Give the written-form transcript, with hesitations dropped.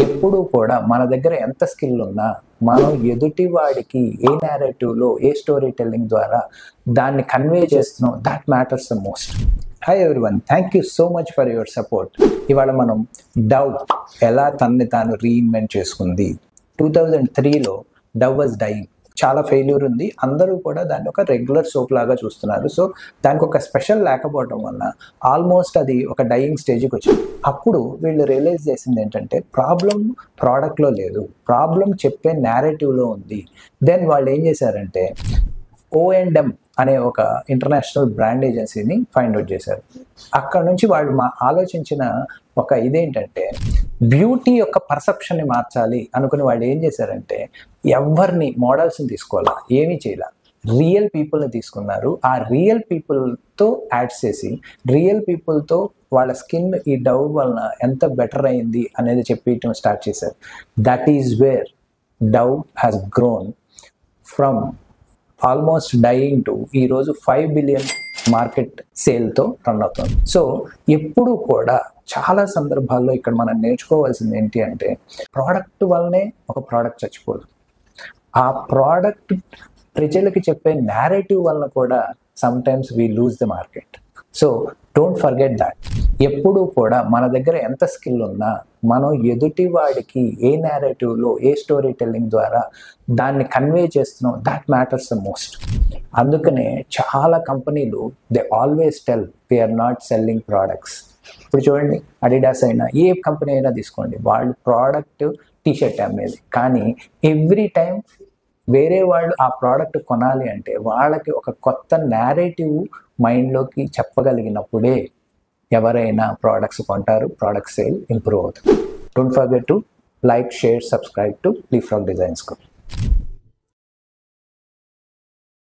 ఎప్పుడు కూడా మన దగ్గర ఎంత స్కిల్ ఉన్నా మనం ఎదుటి వాడికి ఏ నేరేటివ్లో ఏ స్టోరీ టెల్లింగ్ ద్వారా దాన్ని కన్వే చేస్తున్నాం, that matters the most. Hi everyone, thank you so much for your support. ఇవాళ మనం డవ్ ఎలా తనని తాను రీఇన్వెంట్ చేసుకుంది. 2003లో డవ్ వాజ్ డైయింగ్, చాలా ఫెయిల్యూర్ ఉంది, అందరూ కూడా దాన్ని ఒక రెగ్యులర్ సోప్ లాగా చూస్తున్నారు. సో దానికి ఒక స్పెషల్ లేకపోవడం వల్ల ఆల్మోస్ట్ అది ఒక డైయింగ్ స్టేజ్కి వచ్చింది. అప్పుడు వీళ్ళు రియలైజ్ చేసింది ఏంటంటే ప్రాబ్లం ప్రోడక్ట్లో లేదు, ప్రాబ్లం చెప్పే నేరేటివ్లో ఉంది. దెన్ వాళ్ళు ఏం చేశారంటే O&M అనే ఒక ఇంటర్నేషనల్ బ్రాండ్ ఏజెన్సీని ఫైండ్ అవుట్ చేశారు. అక్కడ నుంచి వాళ్ళు ఆలోచించిన ఒక ఇదేంటంటే బ్యూటీ యొక్క పర్సెప్షన్ని మార్చాలి అనుకుని వాళ్ళు ఏం చేశారంటే ఎవరిని మోడల్స్ని తీసుకోవాలా, ఏమీ చేయాల, రియల్ పీపుల్ని తీసుకున్నారు. ఆ రియల్ పీపుల్తో యాడ్స్ చేసి రియల్ పీపుల్తో వాళ్ళ స్కిన్ ఈ డవ్ వలన ఎంత బెటర్ అయింది అనేది చెప్పడం స్టార్ట్ చేశారు. That is where Dove has grown from almost dyeing to ఈరోజు 5 బిలియన్ మార్కెట్ సేల్తో రన్ అవుతుంది. సో ఎప్పుడు కూడా చాలా సందర్భాల్లో ఇక్కడ మనం నేర్చుకోవాల్సింది ఏంటి అంటే ప్రోడక్ట్ వల్లనే ఒక ప్రోడక్ట్ చచ్చిపోదు, ఆ ప్రోడక్ట్ ప్రజలకి చెప్పే నేరేటివ్ వలన కూడా sometimes we lose the market. So don't forget that. ఎప్పుడు కూడా మన దగ్గర ఎంత స్కిల్ ఉన్నా మనం ఎదుటి వాడికి ఏ నేరేటివ్లో ఏ స్టోరీ టెల్లింగ్ ద్వారా దాన్ని కన్వే చేస్తున్నాం, దాట్ మ్యాటర్స్ ద మోస్ట్. అందుకనే చాలా కంపెనీలు they always tell we're not selling products. ఇప్పుడు చూడండి, అడిడాస్ అయినా ఏ కంపెనీ అయినా తీసుకోండి, వాళ్ళు ప్రోడక్ట్ టీషర్ట్ అమ్మేది, కానీ ఎవ్రీ టైం వేరే వాళ్ళు ఆ ప్రోడక్ట్ కొనాలి అంటే వాళ్ళకి ఒక కొత్త నేరేటివ్ మైండ్లోకి చెప్పగలిగినప్పుడే ఎవరైనా ప్రోడక్ట్స్ కొంటారు, ప్రోడక్ట్ సేల్ ఇంప్రూవ్ అవుతుంది. Don't forget to like, share, subscribe to Leapfrog designs.